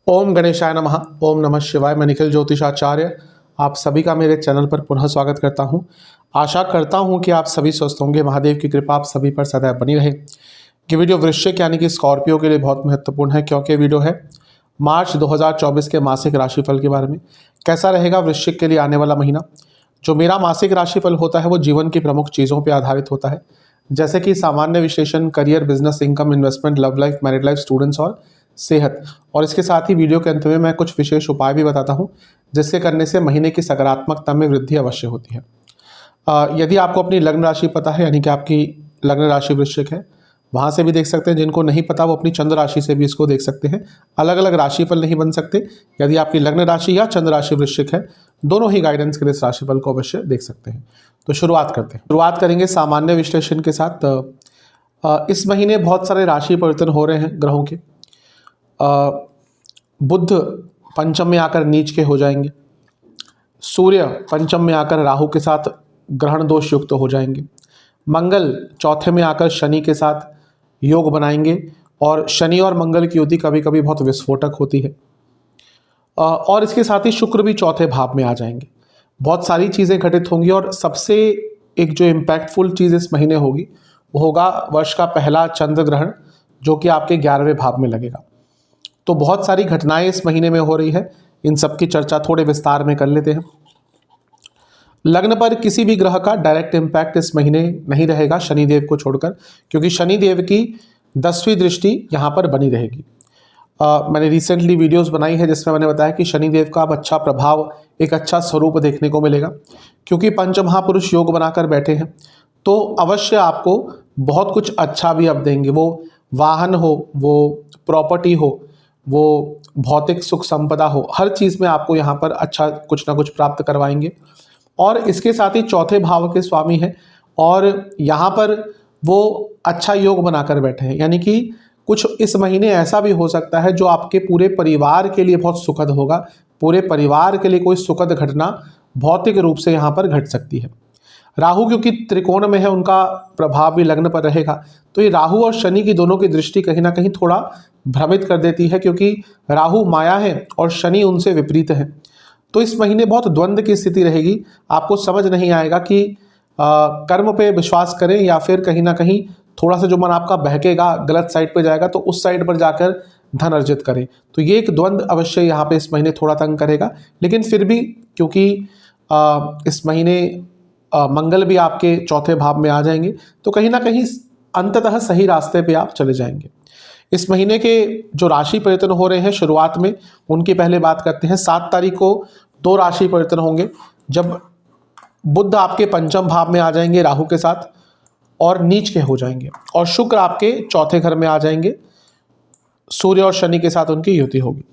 ओम गणेशाय नमः। ओम नमः शिवाय। मैं निखिल ज्योतिषाचार्य आप सभी का मेरे चैनल पर पुनः स्वागत करता हूं। आशा करता हूं कि आप सभी स्वस्थ होंगे। महादेव की कृपा आप सभी पर सदैव बनी रहे। ये वीडियो वृश्चिक यानी कि स्कॉर्पियो के लिए बहुत महत्वपूर्ण है, क्योंकि वीडियो है मार्च 2024 के मासिक राशिफल के बारे में। कैसा रहेगा वृश्चिक के लिए आने वाला महीना। जो मेरा मासिक राशिफल होता है वो जीवन की प्रमुख चीज़ों पर आधारित होता है, जैसे कि सामान्य विश्लेषण, career, business, income, investment, love life, married life, students और सेहत। और इसके साथ ही वीडियो के अंत में मैं कुछ विशेष उपाय भी बताता हूं, जिसके करने से महीने की सकारात्मकता में वृद्धि अवश्य होती है। यदि आपको अपनी लग्न राशि पता है, यानी कि आपकी लग्न राशि वृश्चिक है, वहाँ से भी देख सकते हैं। जिनको नहीं पता वो अपनी चंद्र राशि से भी इसको देख सकते हैं। अलग अलग राशिफल नहीं बन सकते। यदि आपकी लग्न राशि या चंद्र राशि वृश्चिक है, दोनों ही गाइडेंस के लिए इस राशिफल को अवश्य देख सकते हैं। तो शुरुआत करते हैं। शुरुआत करेंगे सामान्य विश्लेषण के साथ। इस महीने बहुत सारे राशि परिवर्तन हो रहे हैं ग्रहों के। बुध पंचम में आकर नीच के हो जाएंगे। सूर्य पंचम में आकर राहु के साथ ग्रहण दोष युक्त हो जाएंगे। मंगल चौथे में आकर शनि के साथ योग बनाएंगे, और शनि और मंगल की युति कभी कभी बहुत विस्फोटक होती है। और इसके साथ ही शुक्र भी चौथे भाव में आ जाएंगे। बहुत सारी चीज़ें घटित होंगी, और सबसे एक जो इम्पैक्टफुल चीज़ इस महीने होगी वो होगा वर्ष का पहला चंद्र ग्रहण, जो कि आपके 11वें भाव में लगेगा। तो बहुत सारी घटनाएं इस महीने में हो रही है। इन सब की चर्चा थोड़े विस्तार में कर लेते हैं। लग्न पर किसी भी ग्रह का डायरेक्ट इम्पैक्ट इस महीने नहीं रहेगा, शनिदेव को छोड़कर, क्योंकि शनिदेव की 10वीं दृष्टि यहाँ पर बनी रहेगी। मैंने रिसेंटली वीडियोस बनाई है जिसमें मैंने बताया कि शनिदेव का अब अच्छा प्रभाव, एक अच्छा स्वरूप देखने को मिलेगा, क्योंकि पंचमहापुरुष योग बनाकर बैठे हैं। तो अवश्य आपको बहुत कुछ अच्छा भी अब देंगे। वो वाहन हो, वो प्रॉपर्टी हो, वो भौतिक सुख संपदा हो, हर चीज़ में आपको यहाँ पर अच्छा कुछ ना कुछ प्राप्त करवाएंगे। और इसके साथ ही चौथे भाव के स्वामी हैं, और यहाँ पर वो अच्छा योग बनाकर बैठे हैं। यानी कि कुछ इस महीने ऐसा भी हो सकता है जो आपके पूरे परिवार के लिए बहुत सुखद होगा। पूरे परिवार के लिए कोई सुखद घटना भौतिक रूप से यहाँ पर घट सकती है। राहु क्योंकि त्रिकोण में है, उनका प्रभाव भी लग्न पर रहेगा। तो ये राहु और शनि की दोनों की दृष्टि कहीं ना कहीं थोड़ा भ्रमित कर देती है, क्योंकि राहु माया है और शनि उनसे विपरीत है। तो इस महीने बहुत द्वंद्व की स्थिति रहेगी। आपको समझ नहीं आएगा कि कर्म पे विश्वास करें या फिर कहीं ना कहीं थोड़ा सा जो मन आपका बहकेगा, गलत साइड पे जाएगा, तो उस साइड पर जाकर धन अर्जित करें। तो ये एक द्वंद्व अवश्य यहाँ पे इस महीने थोड़ा तंग करेगा। लेकिन फिर भी क्योंकि इस महीने मंगल भी आपके चौथे भाव में आ जाएंगे, तो कहीं ना कहीं अंततः सही रास्ते पे आप चले जाएंगे। इस महीने के जो राशि परिवर्तन हो रहे हैं शुरुआत में, उनकी पहले बात करते हैं। 7 तारीख को 2 राशि परिवर्तन होंगे, जब बुध आपके पंचम भाव में आ जाएंगे राहु के साथ और नीच के हो जाएंगे, और शुक्र आपके चौथे घर में आ जाएंगे, सूर्य और शनि के साथ उनकी युति होगी।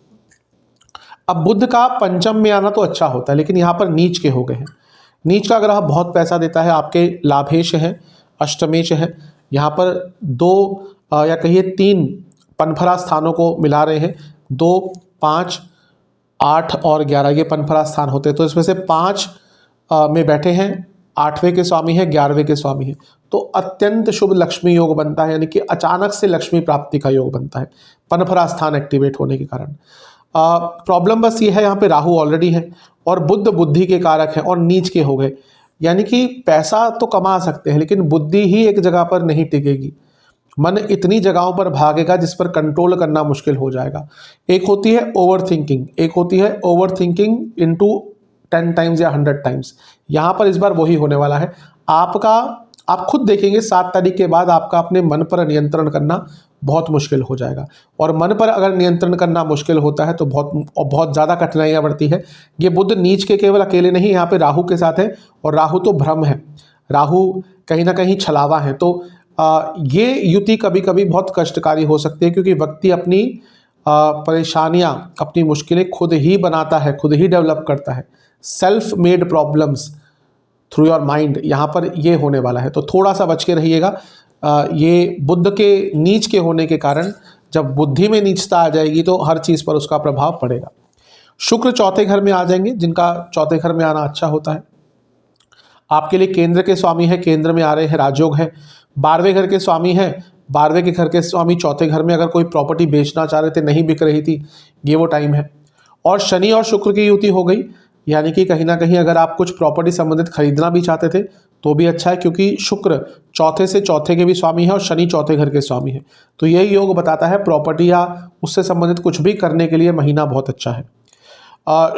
अब बुध का पंचम में आना तो अच्छा होता है, लेकिन यहाँ पर नीच के हो गए हैं। नीच का ग्रह बहुत पैसा देता है, आपके लाभेश हैं, अष्टमेश है। यहाँ पर 2 या कहिए 3 पनफरा स्थानों को मिला रहे हैं। 2, 5, 8 और 11 ये पनफरा स्थान होते हैं। तो इसमें से 5 में बैठे हैं, 8वें के स्वामी हैं, 11वें के स्वामी हैं। तो अत्यंत शुभ लक्ष्मी योग बनता है, यानी कि अचानक से लक्ष्मी प्राप्ति का योग बनता है पनफरा स्थान एक्टिवेट होने के कारण। प्रॉब्लम बस ये है, यहाँ पे राहु ऑलरेडी है और बुध बुद्धि के कारक हैं और नीच के हो गए। यानी कि पैसा तो कमा सकते हैं, लेकिन बुद्धि ही एक जगह पर नहीं टिकेगी। मन इतनी जगहों पर भागेगा जिस पर कंट्रोल करना मुश्किल हो जाएगा। एक होती है ओवर थिंकिंग, एक होती है ओवर थिंकिंग इंटू 10 टाइम्स या 100 टाइम्स। यहाँ पर इस बार वही होने वाला है। आप खुद देखेंगे 7 तारीख के बाद आपका अपने मन पर नियंत्रण करना बहुत मुश्किल हो जाएगा। और मन पर अगर नियंत्रण करना मुश्किल होता है तो बहुत ज़्यादा कठिनाइयाँ बढ़ती है। ये बुध नीच के केवल अकेले नहीं, यहाँ पे राहु के साथ है, और राहु तो भ्रम है, राहु कहीं ना कहीं छलावा है। तो ये युति कभी कभी बहुत कष्टकारी हो सकती है, क्योंकि व्यक्ति अपनी परेशानियाँ, अपनी मुश्किलें खुद ही बनाता है, खुद ही डेवलप करता है। Self made problems through your mind, यहाँ पर ये होने वाला है। तो थोड़ा सा बच के रहिएगा। ये बुध के नीच के होने के कारण जब बुद्धि में नीचता आ जाएगी तो हर चीज़ पर उसका प्रभाव पड़ेगा। शुक्र चौथे घर में आ जाएंगे, जिनका चौथे घर में आना अच्छा होता है। आपके लिए केंद्र के स्वामी है, केंद्र में आ रहे हैं, राजयोग है। 12वें घर के स्वामी हैं, 12वें के घर के स्वामी चौथे घर में, अगर कोई प्रॉपर्टी बेचना चाह रहे थे, नहीं बिक रही थी, ये वो टाइम है। और शनि और शुक्र की युति हो गई, यानी कि कहीं ना कहीं अगर आप कुछ प्रॉपर्टी संबंधित खरीदना भी चाहते थे तो भी अच्छा है, क्योंकि शुक्र चौथे से चौथे के भी स्वामी है और शनि चौथे घर के स्वामी है। तो यही योग बताता है प्रॉपर्टी या उससे संबंधित कुछ भी करने के लिए महीना बहुत अच्छा है।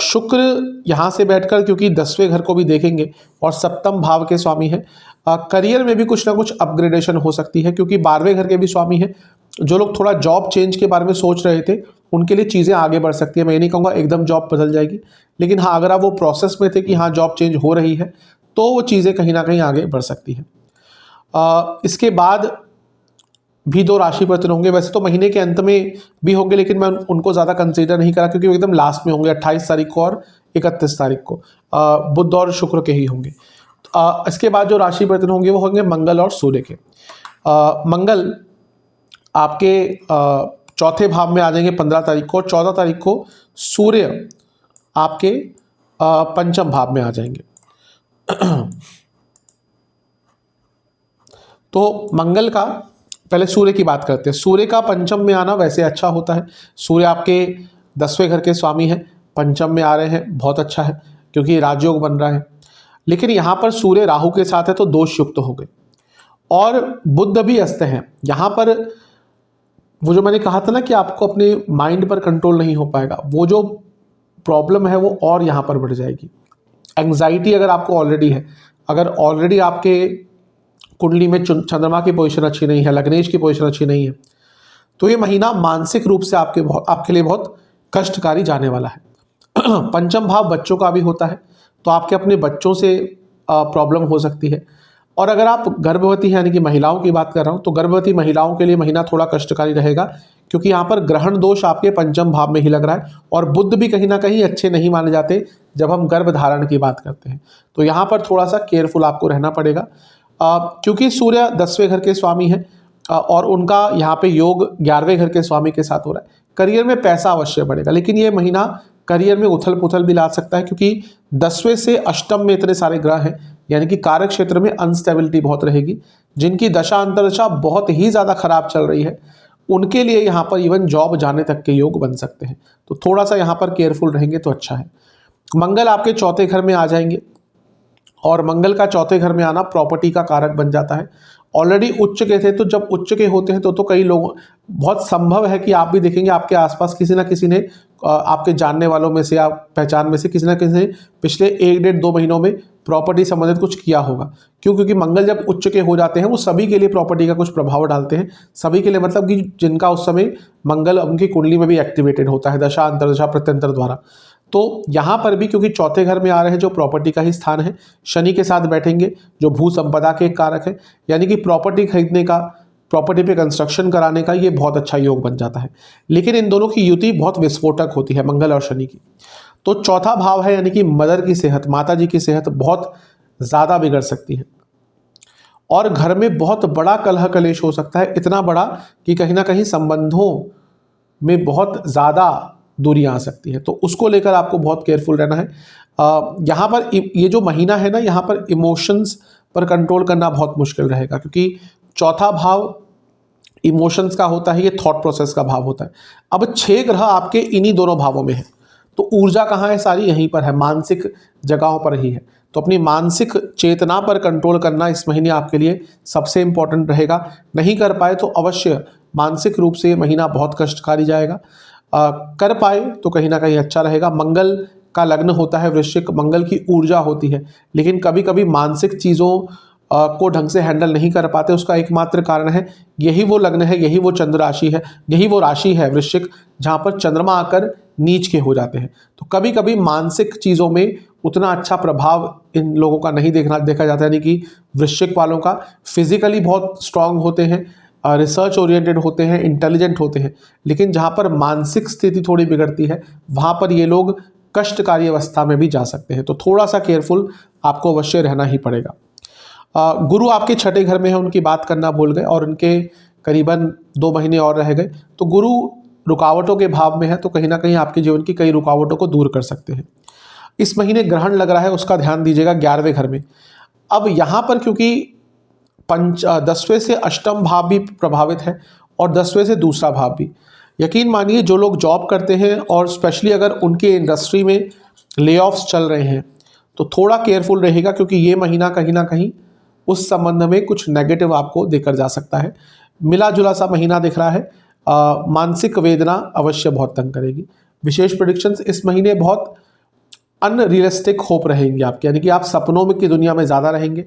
शुक्र यहाँ से बैठकर क्योंकि 10वें घर को भी देखेंगे और सप्तम भाव के स्वामी है, करियर में भी कुछ ना कुछ अपग्रेडेशन हो सकती है, क्योंकि 12वें घर के भी स्वामी है। जो लोग थोड़ा जॉब चेंज के बारे में सोच रहे थे उनके लिए चीज़ें आगे बढ़ सकती है। मैं ये नहीं कहूँगा एकदम जॉब बदल जाएगी, लेकिन हाँ, अगर आप वो प्रोसेस में थे कि हाँ जॉब चेंज हो रही है तो वो चीज़ें कहीं ना कहीं आगे बढ़ सकती है। इसके बाद भी 2 राशि परिवर्तन होंगे। वैसे तो महीने के अंत में भी होंगे, लेकिन मैं उनको ज़्यादा कंसीडर नहीं करा क्योंकि वो एकदम लास्ट में होंगे, 28 तारीख को और 31 तारीख को बुध और शुक्र के ही होंगे। इसके बाद जो राशि परिवर्तन होंगे वो होंगे मंगल और सूर्य के। मंगल आपके चौथे भाव में आ जाएंगे 15 तारीख को, और 14 तारीख को सूर्य आपके पंचम भाव में आ जाएंगे। तो मंगल का, पहले सूर्य की बात करते हैं। सूर्य का पंचम में आना वैसे अच्छा होता है। सूर्य आपके 10वें घर के स्वामी हैं, पंचम में आ रहे हैं, बहुत अच्छा है क्योंकि राजयोग बन रहा है। लेकिन यहाँ पर सूर्य राहु के साथ है तो दोष युक्त हो गए, और बुध भी अस्त हैं। यहाँ पर वो जो मैंने कहा था ना कि आपको अपने माइंड पर कंट्रोल नहीं हो पाएगा, वो जो प्रॉब्लम है वो और यहाँ पर बढ़ जाएगी। एंग्जाइटी अगर आपको ऑलरेडी है, अगर ऑलरेडी आपके कुंडली में चंद्रमा की पोजीशन अच्छी नहीं है, लग्नेश की पोजीशन अच्छी नहीं है, तो ये महीना मानसिक रूप से आपके लिए बहुत कष्टकारी जाने वाला है। पंचम भाव बच्चों का भी होता है, तो आपके अपने बच्चों से प्रॉब्लम हो सकती है। और अगर आप गर्भवती हैं, यानी कि महिलाओं की बात कर रहा हूँ, तो गर्भवती महिलाओं के लिए महीना थोड़ा कष्टकारी रहेगा, क्योंकि यहाँ पर ग्रहण दोष आपके पंचम भाव में ही लग रहा है, और बुध भी कहीं ना कहीं अच्छे नहीं माने जाते जब हम गर्भ धारण की बात करते हैं। तो यहाँ पर थोड़ा सा केयरफुल आपको रहना पड़ेगा, क्योंकि सूर्य 10वें घर के स्वामी हैं और उनका यहाँ पे योग 11वें घर के स्वामी के साथ हो रहा है। करियर में पैसा अवश्य बढ़ेगा, लेकिन ये महीना करियर में उथल पुथल भी ला सकता है, क्योंकि 10वें से अष्टम में इतने सारे ग्रह हैं, यानी कि कार्य क्षेत्र में अनस्टेबिलिटी बहुत रहेगी। जिनकी दशा अंतरदशा बहुत ही ज़्यादा खराब चल रही है उनके लिए यहाँ पर इवन जॉब जाने तक के योग बन सकते हैं। तो थोड़ा सा यहाँ पर केयरफुल रहेंगे तो अच्छा है। मंगल आपके चौथे घर में आ जाएंगे, और मंगल का चौथे घर में आना प्रॉपर्टी का कारक बन जाता है। ऑलरेडी उच्च के थे, तो जब उच्च के होते हैं तो कई लोगों, बहुत संभव है कि आप भी देखेंगे आपके आसपास किसी ना किसी ने, आपके जानने वालों में से या पहचान में से किसी ना किसी ने पिछले 1-1.5-2 महीनों में प्रॉपर्टी संबंधित कुछ किया होगा। क्यों? क्योंकि मंगल जब उच्च के हो जाते हैं वो सभी के लिए प्रॉपर्टी का कुछ प्रभाव डालते हैं। सभी के लिए मतलब कि जिनका उस समय मंगल उनकी कुंडली में भी एक्टिवेटेड होता है दशा अंतरदशा प्रत्यंतर द्वारा। तो यहाँ पर भी क्योंकि चौथे घर में आ रहे हैं जो प्रॉपर्टी का ही स्थान है, शनि के साथ बैठेंगे जो भू संपदा के एक कारक है, यानी कि प्रॉपर्टी खरीदने का, प्रॉपर्टी पे कंस्ट्रक्शन कराने का ये बहुत अच्छा योग बन जाता है। लेकिन इन दोनों की युति बहुत विस्फोटक होती है, मंगल और शनि की। तो चौथा भाव है, यानी कि मदर की सेहत, माता जी की सेहत बहुत ज़्यादा बिगड़ सकती है, और घर में बहुत बड़ा कलह कलेश हो सकता है, इतना बड़ा कि कहीं ना कहीं संबंधों में बहुत ज़्यादा दूरियां आ सकती है। तो उसको लेकर आपको बहुत केयरफुल रहना है। यहाँ पर ये जो महीना है ना, यहाँ पर इमोशंस पर कंट्रोल करना बहुत मुश्किल रहेगा, क्योंकि चौथा भाव इमोशंस का होता है, ये थॉट प्रोसेस का भाव होता है। अब 6 ग्रह आपके इन्हीं दोनों भावों में है, तो ऊर्जा कहाँ है? सारी यहीं पर है, मानसिक जगहों पर ही है। तो अपनी मानसिक चेतना पर कंट्रोल करना इस महीने आपके लिए सबसे इम्पोर्टेंट रहेगा। नहीं कर पाए तो अवश्य मानसिक रूप से ये महीना बहुत कष्टकारी जाएगा। कर पाए तो कहीं ना कहीं अच्छा रहेगा। मंगल का लग्न होता है वृश्चिक, मंगल की ऊर्जा होती है, लेकिन कभी कभी मानसिक चीज़ों को ढंग से हैंडल नहीं कर पाते। उसका एकमात्र कारण है, यही वो लग्न है, यही वो चंद्र राशि है, यही वो राशि है वृश्चिक जहाँ पर चंद्रमा आकर नीच के हो जाते हैं। तो कभी कभी मानसिक चीज़ों में उतना अच्छा प्रभाव इन लोगों का नहीं देखा जाता है, यानी कि वृश्चिक वालों का। फिजिकली बहुत स्ट्रांग होते हैं, रिसर्च ओरिएंटेड होते हैं, इंटेलिजेंट होते हैं, लेकिन जहाँ पर मानसिक स्थिति थोड़ी बिगड़ती है वहाँ पर ये लोग कष्टकारी अवस्था में भी जा सकते हैं। तो थोड़ा सा केयरफुल आपको अवश्य रहना ही पड़ेगा। गुरु आपके छठे घर में है, उनकी बात करना भूल गए, और उनके करीबन 2 महीने और रह गए। तो गुरु रुकावटों के भाव में है, तो कहीं ना कहीं आपके जीवन की कई रुकावटों को दूर कर सकते हैं। इस महीने ग्रहण लग रहा है, उसका ध्यान दीजिएगा 11वें घर में। अब यहाँ पर क्योंकि 10वें से अष्टम भाव भी प्रभावित है और 10वें से दूसरा भाव भी। यकीन मानिए जो लोग जॉब करते हैं और स्पेशली अगर उनके इंडस्ट्री में ले ऑफ्स चल रहे हैं तो थोड़ा केयरफुल रहेगा, क्योंकि ये महीना कहीं ना कहीं उस संबंध में कुछ नेगेटिव आपको देकर जा सकता है। मिला जुला सा महीना दिख रहा है। मानसिक वेदना अवश्य बहुत तंग करेगी। विशेष प्रेडिक्शंस इस महीने बहुत अनरियलिस्टिक होप रहेंगे आपके, यानी कि आप सपनों में की दुनिया में ज़्यादा रहेंगे।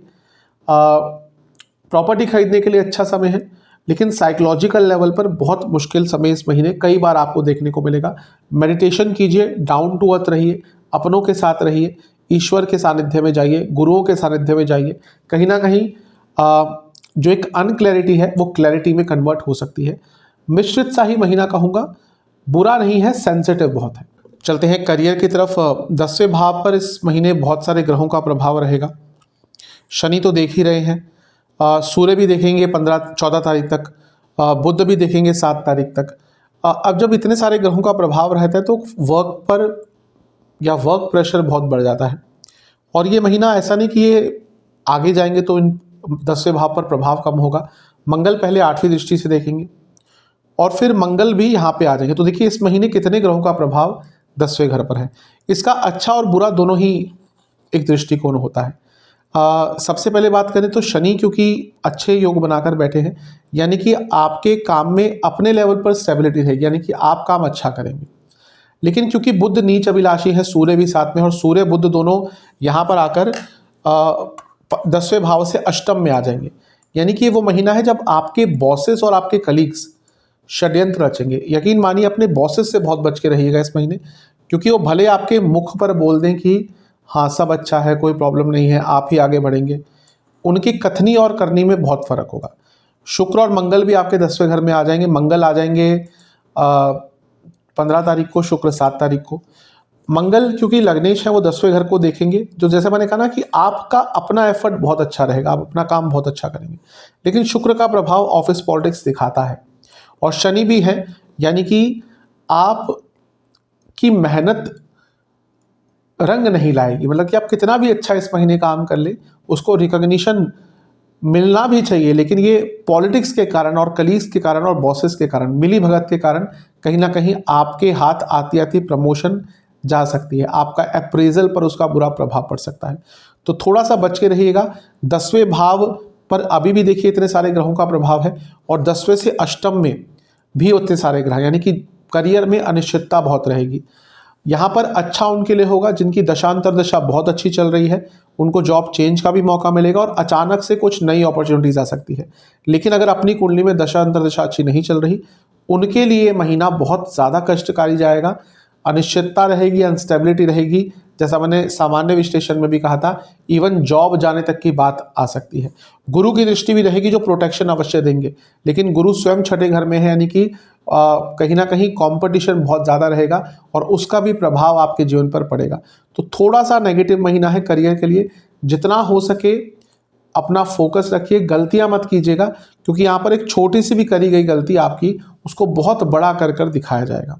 प्रॉपर्टी खरीदने के लिए अच्छा समय है, लेकिन साइकोलॉजिकल लेवल पर बहुत मुश्किल समय इस महीने कई बार आपको देखने को मिलेगा। मेडिटेशन कीजिए, डाउन टू अर्थ रहिए, अपनों के साथ रहिए, ईश्वर के सानिध्य में जाइए, गुरुओं के सानिध्य में जाइए। कहीं ना कहीं जो एक अनक्लैरिटी है वो क्लैरिटी में कन्वर्ट हो सकती है। मिश्रित सा ही महीना कहूँगा, बुरा नहीं है, सेंसिटिव बहुत है। चलते हैं करियर की तरफ। 10वें भाव पर इस महीने बहुत सारे ग्रहों का प्रभाव रहेगा। शनि तो देख ही रहे हैं, सूर्य भी देखेंगे 14 तारीख तक, बुध भी देखेंगे 7 तारीख तक। अब जब इतने सारे ग्रहों का प्रभाव रहता है तो वर्क पर या वर्क प्रेशर बहुत बढ़ जाता है। और ये महीना ऐसा नहीं कि ये आगे जाएंगे तो इन 10वें भाव पर प्रभाव कम होगा। मंगल पहले 8वीं दृष्टि से देखेंगे और फिर मंगल भी यहाँ पे आ जाएंगे। तो देखिए इस महीने कितने ग्रहों का प्रभाव 10वें घर पर है। इसका अच्छा और बुरा दोनों ही एक दृष्टिकोण होता है। सबसे पहले बात करें तो शनि क्योंकि अच्छे योग बनाकर बैठे हैं, यानी कि आपके काम में अपने लेवल पर स्टेबिलिटी रहेगी, यानी कि आप काम अच्छा करेंगे। लेकिन क्योंकि बुध नीच अभिलाषी है, सूर्य भी साथ में, और सूर्य बुध दोनों यहाँ पर आकर 10वें भाव से अष्टम में आ जाएंगे, यानी कि वो महीना है जब आपके बॉसेस और आपके कलीग्स षड्यंत्र रचेंगे। यकीन मानिए अपने बॉसेस से बहुत बच के रहिएगा इस महीने, क्योंकि वो भले आपके मुख पर बोल दें कि हाँ सब अच्छा है, कोई प्रॉब्लम नहीं है, आप ही आगे बढ़ेंगे, उनकी कथनी और करनी में बहुत फर्क होगा। शुक्र और मंगल भी आपके 10वें घर में आ जाएंगे। मंगल आ जाएंगे 15 तारीख को, शुक्र 7 तारीख को। मंगल क्योंकि लग्नेश है वो 10वें घर को देखेंगे, जो जैसे मैंने कहा ना कि आपका अपना एफर्ट बहुत अच्छा रहेगा, आप अपना काम बहुत अच्छा करेंगे। लेकिन शुक्र का प्रभाव ऑफिस पॉलिटिक्स दिखाता है, और शनि भी है, यानी कि आप की मेहनत रंग नहीं लाएगी। मतलब कि आप कितना भी अच्छा इस महीने काम कर ले, उसको रिकॉग्निशन मिलना भी चाहिए, लेकिन ये पॉलिटिक्स के कारण और कलीग्स के कारण और बॉसेस के कारण, मिली भगत के कारण कहीं ना कहीं आपके हाथ आती आती प्रमोशन जा सकती है, आपका अप्रेजल पर उसका बुरा प्रभाव पड़ सकता है। तो थोड़ा सा बच के रहिएगा। 10वें भाव पर अभी भी देखिए इतने सारे ग्रहों का प्रभाव है, और 10वें से अष्टम में भी उतने सारे ग्रह, यानी कि करियर में अनिश्चितता बहुत रहेगी। यहाँ पर अच्छा उनके लिए होगा जिनकी दशांतर दशा बहुत अच्छी चल रही है, उनको जॉब चेंज का भी मौका मिलेगा और अचानक से कुछ नई अपॉर्चुनिटीज आ सकती है। लेकिन अगर अपनी कुंडली में दशांतर दशा अच्छी नहीं चल रही, उनके लिए महीना बहुत ज़्यादा कष्टकारी जाएगा। अनिश्चितता रहेगी, अनस्टेबिलिटी रहेगी, जैसा मैंने सामान्य विश्लेषण में भी कहा था, इवन जॉब जाने तक की बात आ सकती है। गुरु की दृष्टि भी रहेगी जो प्रोटेक्शन अवश्य देंगे, लेकिन गुरु स्वयं छठे घर में है, यानी कि कहीं ना कहीं कंपटीशन बहुत ज़्यादा रहेगा और उसका भी प्रभाव आपके जीवन पर पड़ेगा। तो थोड़ा सा नेगेटिव महीना है करियर के लिए। जितना हो सके अपना फोकस रखिए, गलतियां मत कीजिएगा, क्योंकि यहाँ पर एक छोटी सी भी करी गई गलती आपकी उसको बहुत बड़ा कर दिखाया जाएगा।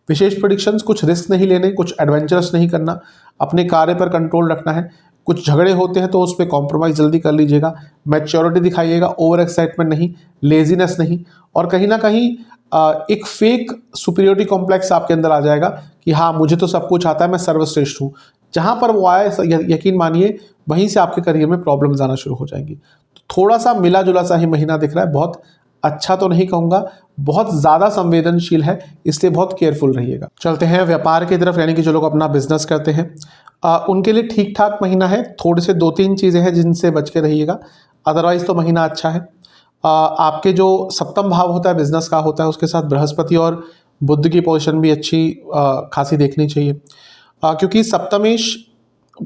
विशेष प्रेडिक्शंस, कुछ रिस्क नहीं लेने, कुछ एडवेंचरस नहीं करना, अपने कार्य पर कंट्रोल रखना है। कुछ झगड़े होते हैं तो उस पर कॉम्प्रोमाइज़ जल्दी कर लीजिएगा, मैच्योरिटी दिखाइएगा, ओवर एक्साइटमेंट नहीं, लेजीनेस नहीं, और कहीं ना कहीं एक फेक सुपीरियोरिटी कॉम्प्लेक्स आपके अंदर आ जाएगा कि हाँ मुझे तो सब कुछ आता है, मैं सर्वश्रेष्ठ हूँ। जहाँ पर वो आए यकीन मानिए वहीं से आपके करियर में प्रॉब्लम्स आना शुरू हो जाएंगी। तो थोड़ा सा मिला जुला सा ही महीना दिख रहा है, बहुत अच्छा तो नहीं कहूँगा, बहुत ज़्यादा संवेदनशील है, इसलिए बहुत केयरफुल रहिएगा। चलते हैं व्यापार की तरफ, यानी कि जो लोग अपना बिजनेस करते हैं उनके लिए ठीक ठाक महीना है। थोड़े से 2-3 चीज़ें हैं जिनसे बच के रहिएगा, अदरवाइज़ तो महीना अच्छा है। आपके जो सप्तम भाव होता है बिजनेस का होता है, उसके साथ बृहस्पति और बुध की पोजीशन भी अच्छी खासी देखनी चाहिए, क्योंकि सप्तमेश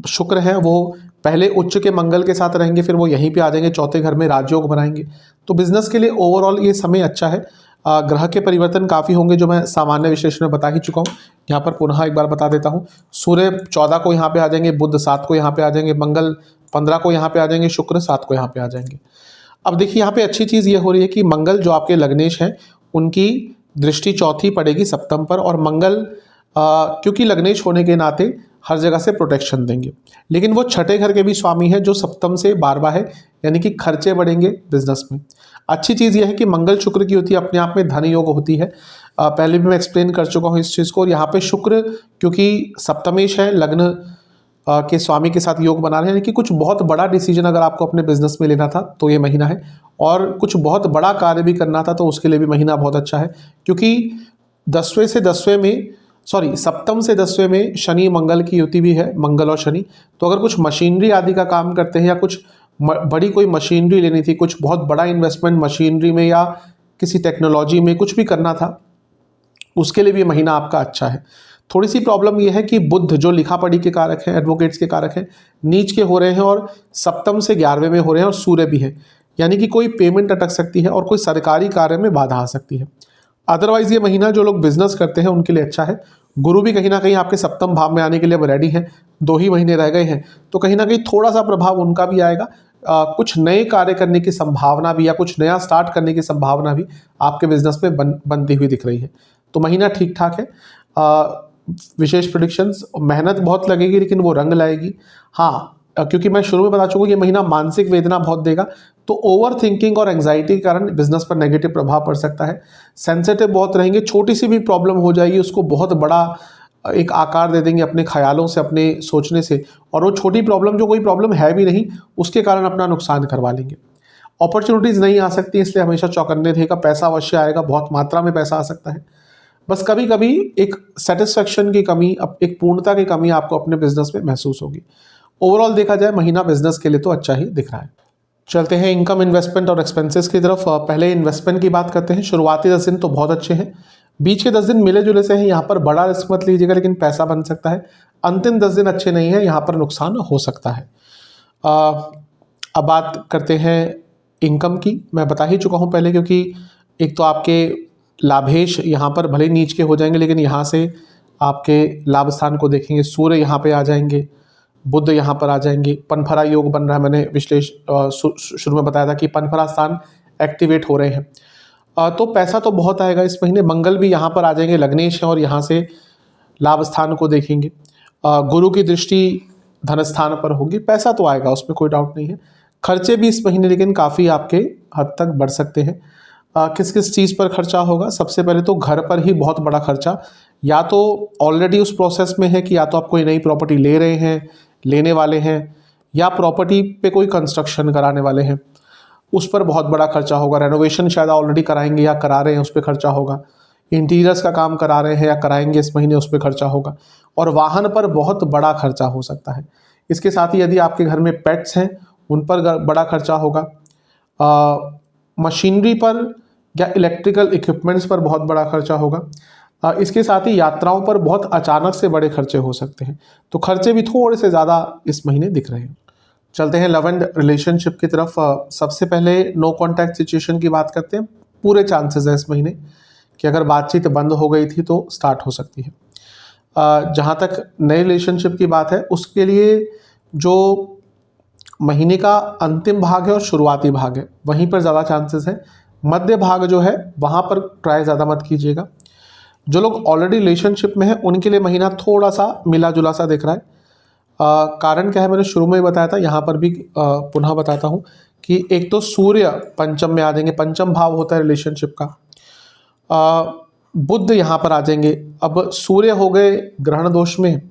शुक्र हैं, वो पहले उच्च के मंगल के साथ रहेंगे, फिर वो यहीं पे आ जाएंगे, चौथे घर में राजयोग बनाएंगे। तो बिजनेस के लिए ओवरऑल ये समय अच्छा है। ग्रह के परिवर्तन काफ़ी होंगे जो मैं सामान्य विश्लेषण में बता ही चुका हूँ, यहाँ पर पुनः एक बार बता देता हूँ। सूर्य 14 को यहाँ पे आ जाएंगे, बुध 7 को यहाँ पे आ जाएंगे, मंगल 15 को यहाँ पे आ जाएंगे, शुक्र 7 को यहाँ पे आ जाएंगे। अब देखिए यहाँ पे अच्छी चीज़ ये हो रही है कि मंगल जो आपके लग्नेश हैं उनकी दृष्टि चौथी पड़ेगी सप्तम पर, और मंगल क्योंकि लग्नेश होने के नाते हर जगह से प्रोटेक्शन देंगे। लेकिन वो छठे घर के भी स्वामी है जो सप्तम से 12वां है, यानी कि खर्चे बढ़ेंगे बिजनेस में। अच्छी चीज़ यह है कि मंगल शुक्र की होती है, अपने आप में धन योग होती है। पहले भी मैं एक्सप्लेन कर चुका हूँ इस चीज़ को। और यहाँ पे शुक्र क्योंकि सप्तमेश है, लग्न के स्वामी के साथ योग बना रहे हैं, यानी कि कुछ बहुत बड़ा डिसीजन अगर आपको अपने बिजनेस में लेना था तो ये महीना है, और कुछ बहुत बड़ा कार्य भी करना था तो उसके लिए भी महीना बहुत अच्छा है। क्योंकि 10वें से 10वें में, सॉरी, सप्तम से 10वें में शनि मंगल की युति भी है, मंगल और शनि। तो अगर कुछ मशीनरी आदि का काम करते हैं या कुछ बड़ी कोई मशीनरी लेनी थी, कुछ बहुत बड़ा इन्वेस्टमेंट मशीनरी में या किसी टेक्नोलॉजी में कुछ भी करना था, उसके लिए भी महीना आपका अच्छा है। थोड़ी सी प्रॉब्लम यह है कि बुध जो लिखा पढ़ी के कारक हैं, एडवोकेट्स के कारक हैं, नीच के हो रहे हैं और सप्तम से 11वें में हो रहे हैं, और सूर्य भी है, यानी कि कोई पेमेंट अटक सकती है और कोई सरकारी कार्य में बाधा आ सकती है। अदरवाइज ये महीना जो लोग बिजनेस करते हैं उनके लिए अच्छा है। गुरु भी कहीं ना कहीं आपके सप्तम भाव में आने के लिए अब रेडी है, 2 ही महीने रह गए हैं, तो कहीं ना कहीं थोड़ा सा प्रभाव उनका भी आएगा। कुछ नए कार्य करने की संभावना भी या कुछ नया स्टार्ट करने की संभावना भी आपके बिजनेस में बनती हुई दिख रही है। तो महीना ठीक ठाक है। विशेष प्रेडिक्शंस, मेहनत बहुत लगेगी लेकिन वो रंग लाएगी। हाँ, क्योंकि मैं शुरू में बता चुका हूँ ये महीना मानसिक वेदना बहुत देगा, तो ओवर थिंकिंग और एंग्जाइटी के कारण बिजनेस पर नेगेटिव प्रभाव पड़ सकता है। सेंसिटिव बहुत रहेंगे, छोटी सी भी प्रॉब्लम हो जाएगी उसको बहुत बड़ा एक आकार दे देंगे अपने ख्यालों से, अपने सोचने से, और वो छोटी प्रॉब्लम जो कोई प्रॉब्लम है भी नहीं उसके कारण अपना नुकसान करवा लेंगे। अपॉर्चुनिटीज़ नहीं आ सकती, इसलिए हमेशा चौकन्ने रहेगा। पैसा अवश्य आएगा, बहुत मात्रा में पैसा आ सकता है, बस कभी कभी एक सेटिस्फेक्शन की कमी, एक पूर्णता की कमी आपको अपने बिजनेस में महसूस होगी। ओवरऑल देखा जाए महीना बिजनेस के लिए तो अच्छा ही दिख रहा है। चलते हैं इनकम, इन्वेस्टमेंट और एक्सपेंसेस की तरफ। पहले इन्वेस्टमेंट की बात करते हैं। शुरुआती 10 दिन तो बहुत अच्छे हैं, बीच के 10 दिन मिले जुले से हैं, यहाँ पर बड़ा रिस्क मत लीजिएगा लेकिन पैसा बन सकता है। अंतिम 10 दिन अच्छे नहीं है, यहाँ पर नुकसान हो सकता है। अब बात करते हैं इनकम की। मैं बता ही चुका हूँ पहले, क्योंकि एक तो आपके लाभेश यहाँ पर भले नीच के हो जाएंगे लेकिन यहाँ से आपके लाभ स्थान को देखेंगे, सूर्य यहाँ पे आ जाएंगे, बुध यहाँ पर आ जाएंगे, पनफरा योग बन रहा है। मैंने शुरू में बताया था कि पनफरा स्थान एक्टिवेट हो रहे हैं, तो पैसा तो बहुत आएगा इस महीने। मंगल भी यहाँ पर आ जाएंगे, लग्नेश है, और यहाँ से लाभ स्थान को देखेंगे। गुरु की दृष्टि धन स्थान पर होगी, पैसा तो आएगा, उसमें कोई डाउट नहीं है। खर्चे भी इस महीने लेकिन काफ़ी आपके हद तक बढ़ सकते हैं। किस किस चीज़ पर खर्चा होगा? सबसे पहले तो घर पर ही बहुत बड़ा खर्चा, या तो ऑलरेडी उस प्रोसेस में है कि या तो आप कोई नई प्रॉपर्टी ले रहे हैं, लेने वाले हैं, या प्रॉपर्टी पे कोई कंस्ट्रक्शन कराने वाले हैं, उस पर बहुत बड़ा खर्चा होगा। रेनोवेशन शायद ऑलरेडी कराएंगे या करा रहे हैं, उस पर खर्चा होगा। इंटीरियर्स का काम करा रहे हैं या कराएंगे इस महीने, उस पर खर्चा होगा। और वाहन पर बहुत बड़ा खर्चा हो सकता है। इसके साथ ही यदि आपके घर में पेट्स हैं उन पर बड़ा खर्चा होगा। मशीनरी पर या इलेक्ट्रिकल इक्विपमेंट्स पर बहुत बड़ा खर्चा होगा। इसके साथ ही यात्राओं पर बहुत अचानक से बड़े खर्चे हो सकते हैं, तो खर्चे भी थोड़े से ज़्यादा इस महीने दिख रहे हैं। चलते हैं लव एंड रिलेशनशिप की तरफ। सबसे पहले नो कॉन्टैक्ट सिचुएशन की बात करते हैं। पूरे चांसेस हैं इस महीने कि अगर बातचीत बंद हो गई थी तो स्टार्ट हो सकती है। जहाँ तक नए रिलेशनशिप की बात है, उसके लिए जो महीने का अंतिम भाग है और शुरुआती भाग है वहीं पर ज़्यादा चांसेस है। मध्य भाग जो है वहाँ पर ट्राई ज़्यादा मत कीजिएगा। जो लोग ऑलरेडी रिलेशनशिप में हैं उनके लिए महीना थोड़ा सा मिला जुला सा दिख रहा है। कारण क्या है, मैंने शुरू में ही बताया था, यहाँ पर भी पुनः बताता हूँ कि एक तो सूर्य पंचम में आ जाएंगे, पंचम भाव होता है रिलेशनशिप का। बुध यहाँ पर आ जाएंगे। अब सूर्य हो गए ग्रहण दोष में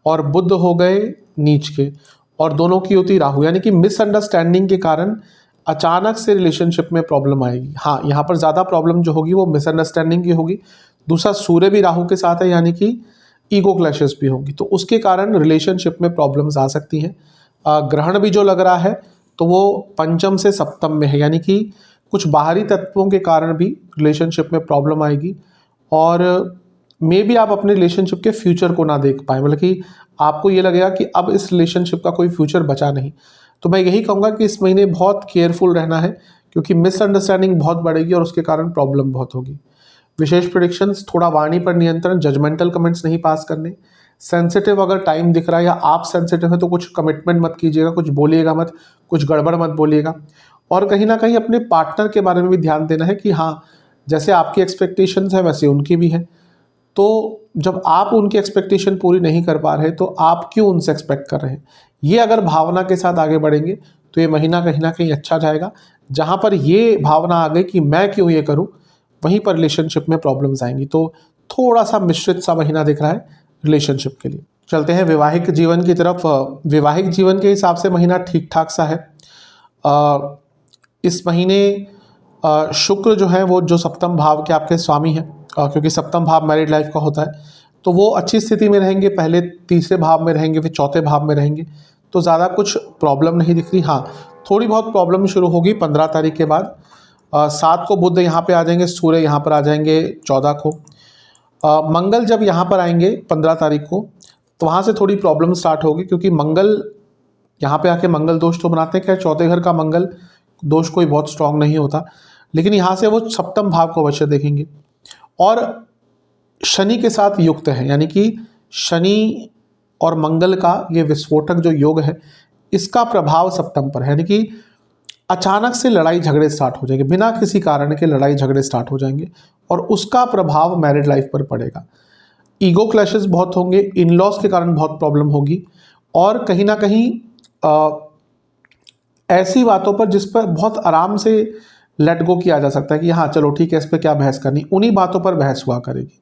और बुध हो गए नीच के, और दोनों की होती राहु, यानी कि मिसअंडरस्टैंडिंग के कारण अचानक से रिलेशनशिप में प्रॉब्लम आएगी। हाँ, यहाँ पर ज़्यादा प्रॉब्लम जो होगी वो मिसअंडरस्टैंडिंग की होगी। दूसरा, सूर्य भी राहु के साथ है, यानी कि ईगो क्लैशेस भी होगी, तो उसके कारण रिलेशनशिप में प्रॉब्लम्स आ सकती हैं। ग्रहण भी जो लग रहा है तो वो पंचम से सप्तम में है, यानी कि कुछ बाहरी तत्वों के कारण भी रिलेशनशिप में प्रॉब्लम आएगी। और मे बी आप अपने रिलेशनशिप के फ्यूचर को ना देख पाए, मतलब कि आपको ये लगेगा कि अब इस रिलेशनशिप का कोई फ्यूचर बचा नहीं। तो मैं यही कहूँगा कि इस महीने बहुत केयरफुल रहना है, क्योंकि मिसअंडरस्टैंडिंग बहुत बढ़ेगी और उसके कारण प्रॉब्लम बहुत होगी। विशेष प्रेडिक्शंस, थोड़ा वाणी पर नियंत्रण, जजमेंटल कमेंट्स नहीं पास करने। सेंसिटिव अगर टाइम दिख रहा है या आप सेंसिटिव हैं तो कुछ कमिटमेंट मत कीजिएगा, कुछ बोलिएगा मत, कुछ गड़बड़ मत बोलिएगा। और कहीं ना कहीं अपने पार्टनर के बारे में भी ध्यान देना है कि हाँ, जैसे आपकी एक्सपेक्टेशंस है वैसे उनकी भी है। तो जब आप उनकी एक्सपेक्टेशन पूरी नहीं कर पा रहे तो आप क्यों उनसे एक्सपेक्ट कर रहे हैं। ये अगर भावना के साथ आगे बढ़ेंगे तो ये महीना कहीं ना कहीं अच्छा जाएगा। जहाँ पर ये भावना आ गई कि मैं क्यों ये करूँ, वहीं पर रिलेशनशिप में प्रॉब्लम्स आएंगी। तो थोड़ा सा मिश्रित सा महीना दिख रहा है रिलेशनशिप के लिए। चलते हैं वैवाहिक जीवन की तरफ। वैवाहिक जीवन के हिसाब से महीना ठीक ठाक सा है। इस महीने शुक्र जो है वो जो सप्तम भाव के आपके स्वामी हैं, क्योंकि सप्तम भाव मैरिड लाइफ का होता है, तो वो अच्छी स्थिति में रहेंगे। पहले तीसरे भाव में रहेंगे, फिर चौथे भाव में रहेंगे, तो ज़्यादा कुछ प्रॉब्लम नहीं दिख रही। हाँ, थोड़ी बहुत प्रॉब्लम शुरू होगी 15 तारीख के बाद। 7 को बुध यहाँ पे आ जाएंगे, सूर्य यहाँ पर आ जाएंगे 14 को। मंगल जब यहाँ पर आएंगे 15 तारीख को, तो वहाँ से थोड़ी प्रॉब्लम स्टार्ट होगी, क्योंकि मंगल यहाँ पे आके मंगल दोष तो बनाते हैं। क्या चौथे घर का मंगल दोष कोई बहुत स्ट्रांग नहीं होता, लेकिन यहाँ से वो सप्तम भाव को अवश्य देखेंगे। और शनि के साथ युक्त है, यानी कि शनि और मंगल का ये विस्फोटक जो योग है, इसका प्रभाव सप्तम पर है, यानी कि अचानक से लड़ाई झगड़े स्टार्ट हो जाएंगे, बिना किसी कारण के लड़ाई झगड़े स्टार्ट हो जाएंगे, और उसका प्रभाव मैरिड लाइफ पर पड़ेगा। ईगो क्लैशेस बहुत होंगे, इन लॉज के कारण बहुत प्रॉब्लम होगी, और कहीं ना कहीं ऐसी बातों पर जिस पर बहुत आराम से लेट गो किया जा सकता है कि हाँ चलो ठीक है, इस पर क्या बहस करनी, उन्हीं बातों पर बहस हुआ करेगी।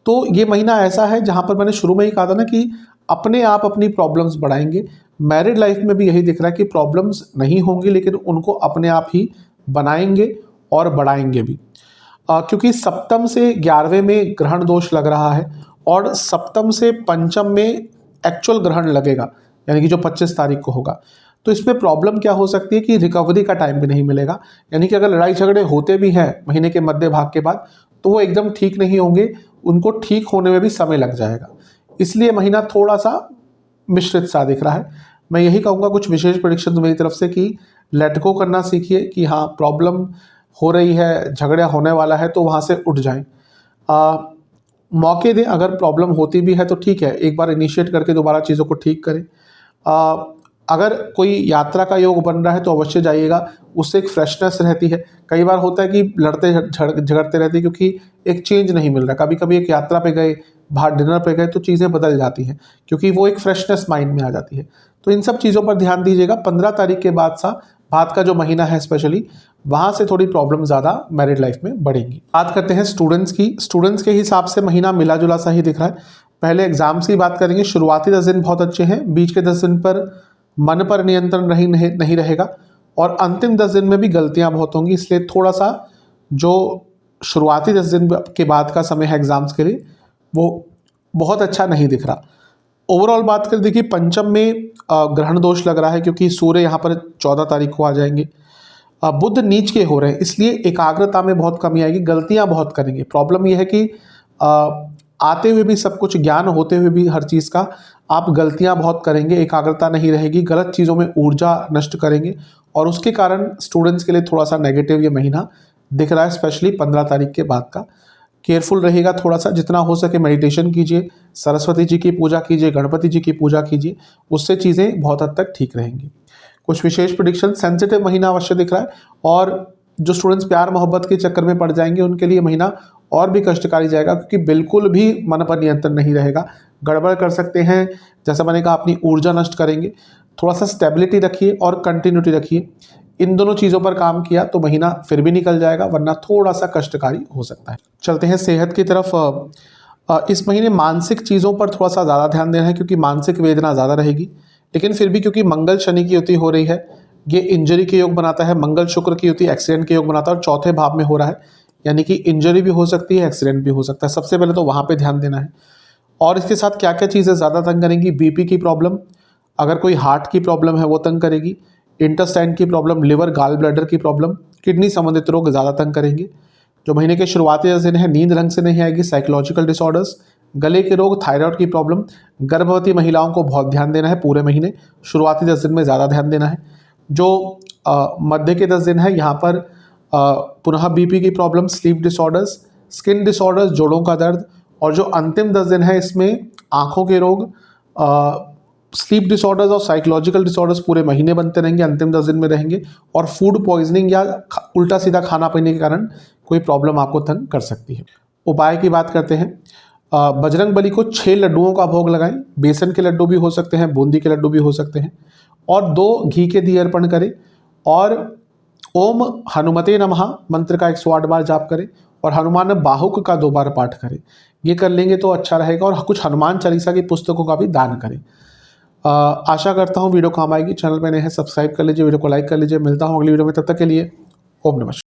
तो ये महीना ऐसा है जहाँ पर मैंने शुरू में ही कहा था ना कि अपने आप अपनी प्रॉब्लम्स बढ़ाएंगे। मैरिड लाइफ में भी यही दिख रहा है कि प्रॉब्लम्स नहीं होंगी, लेकिन उनको अपने आप ही बनाएंगे और बढ़ाएंगे भी। क्योंकि सप्तम से 11वें में ग्रहण दोष लग रहा है, और सप्तम से पंचम में एक्चुअल ग्रहण लगेगा, यानी कि जो 25 तारीख को होगा। तो इसमें प्रॉब्लम क्या हो सकती है कि रिकवरी का टाइम भी नहीं मिलेगा, यानी कि अगर लड़ाई झगड़े होते भी हैं महीने के मध्य भाग के बाद, तो वो एकदम ठीक नहीं होंगे, उनको ठीक होने में भी समय लग जाएगा। इसलिए महीना थोड़ा सा मिश्रित सा दिख रहा है। मैं यही कहूँगा कुछ विशेष प्रेडिक्शन मेरी तरफ से कि लेट गो करना सीखिए, कि हाँ प्रॉब्लम हो रही है, झगड़ा होने वाला है, तो वहाँ से उठ जाएं। मौके दें, अगर प्रॉब्लम होती भी है तो ठीक है, एक बार इनिशिएट करके दोबारा चीज़ों को ठीक करें। अगर कोई यात्रा का योग बन रहा है तो अवश्य जाइएगा, उससे एक फ्रेशनेस रहती है। कई बार होता है कि लड़ते झगड़ते रहते हैं क्योंकि एक चेंज नहीं मिल रहा। कभी कभी एक यात्रा पे गए, बाहर डिनर पे गए, तो चीज़ें बदल जाती हैं, क्योंकि वो एक फ्रेशनेस माइंड में आ जाती है। तो इन सब चीज़ों पर ध्यान दीजिएगा। 15 तारीख के बाद का जो महीना है स्पेशली, वहाँ से थोड़ी प्रॉब्लम ज़्यादा मैरिड लाइफ में बढ़ेंगी। बात करते हैं स्टूडेंट्स की। स्टूडेंट्स के हिसाब से महीना मिला जुला सा ही दिख रहा है। पहले एग्जाम्स की बात करेंगे। शुरुआती 10 दिन बहुत अच्छे हैं, बीच के 10 दिन पर मन पर नियंत्रण नहीं रहेगा, और अंतिम 10 दिन में भी गलतियां बहुत होंगी। इसलिए थोड़ा सा जो शुरुआती 10 दिन के बाद का समय है एग्जाम्स के लिए, वो बहुत अच्छा नहीं दिख रहा। ओवरऑल बात करें, देखिए पंचम में ग्रहण दोष लग रहा है, क्योंकि सूर्य यहाँ पर 14 तारीख को आ जाएंगे। बुध नीच के हो रहे हैं, इसलिए एकाग्रता में बहुत कमी आएगी, गलतियां बहुत करेंगे। प्रॉब्लम यह है कि आते हुए भी सब कुछ ज्ञान होते हुए भी हर चीज़ का आप गलतियां बहुत करेंगे, एकाग्रता नहीं रहेगी, गलत चीज़ों में ऊर्जा नष्ट करेंगे, और उसके कारण स्टूडेंट्स के लिए थोड़ा सा नेगेटिव ये महीना दिख रहा है, स्पेशली 15 तारीख के बाद का। केयरफुल रहेगा थोड़ा सा, जितना हो सके मेडिटेशन कीजिए, सरस्वती जी की पूजा कीजिए, गणपति जी की पूजा कीजिए, उससे चीज़ें बहुत हद तक ठीक रहेंगी। कुछ विशेष प्रेडिक्शन, सेंसिटिव महीना अवश्य दिख रहा है, और जो स्टूडेंट्स प्यार मोहब्बत के चक्कर में पड़ जाएंगे उनके लिए महीना और भी कष्टकारी जाएगा, क्योंकि बिल्कुल भी मन पर नियंत्रण नहीं रहेगा, गड़बड़ कर सकते हैं। जैसा मैंने कहा, अपनी ऊर्जा नष्ट करेंगे। थोड़ा सा स्टेबिलिटी रखिए और कंटिन्यूटी रखिए, इन दोनों चीज़ों पर काम किया तो महीना फिर भी निकल जाएगा, वरना थोड़ा सा कष्टकारी हो सकता है। चलते हैं सेहत की तरफ। इस महीने मानसिक चीज़ों पर थोड़ा सा ज़्यादा ध्यान देना है, क्योंकि मानसिक वेदना ज़्यादा रहेगी। लेकिन फिर भी क्योंकि मंगल शनि की युति हो रही है, ये इंजरी के योग बनाता है। मंगल शुक्र की युति एक्सीडेंट के योग बनाता है, और चौथे भाव में हो रहा है, यानी कि इंजरी भी हो सकती है, एक्सीडेंट भी हो सकता है। सबसे पहले तो वहाँ पे ध्यान देना है। और इसके साथ क्या क्या चीज़ें ज़्यादा तंग करेंगी? बीपी की प्रॉब्लम, अगर कोई हार्ट की प्रॉब्लम है वो तंग करेगी। इंटेस्टाइन की प्रॉब्लम, लिवर गाल ब्लैडर की प्रॉब्लम, किडनी संबंधित रोग ज़्यादा तंग करेंगे। जो महीने के शुरुआती 10 दिन है, नींद ढंग से नहीं आएगी, साइकोलॉजिकल डिसऑर्डर्स, गले के रोग, थायराइड की प्रॉब्लम। गर्भवती महिलाओं को बहुत ध्यान देना है पूरे महीने, शुरुआती 10 दिन में ज़्यादा ध्यान देना है। जो मध्य के 10 दिन है, यहाँ पर पुनः बीपी की problem, sleep disorders, skin disorders, जोड़ों का दर्द। और जो अंतिम 10 दिन है, इसमें आँखों के रोग, स्लीप डिसऑर्डर्स और साइकोलॉजिकल डिसऑर्डर्स पूरे महीने बनते रहेंगे, अंतिम 10 दिन में रहेंगे। और फूड पॉइजनिंग या उल्टा सीधा खाना पीने के कारण कोई प्रॉब्लम आपको तंग कर सकती है। उपाय की बात करते हैं। बजरंग बली को 6 लड्डुओं का भोग लगाएं। बेसन के लड्डू भी हो सकते हैं, बूंदी के लड्डू भी हो सकते हैं, और 2 घी के दिए अर्पण करें। और ओम हनुमते नमः मंत्र का 108 बार जाप करें, और हनुमान बाहुक का 2 बार पाठ करें। ये कर लेंगे तो अच्छा रहेगा। और कुछ हनुमान चालीसा की पुस्तकों का भी दान करें। आशा करता हूँ वीडियो काम आएगी। चैनल पर नए हैं, सब्सक्राइब कर लीजिए, वीडियो को लाइक कर लीजिए। मिलता हूँ अगली वीडियो में, तब तक के लिए ओम नमः शिवाय।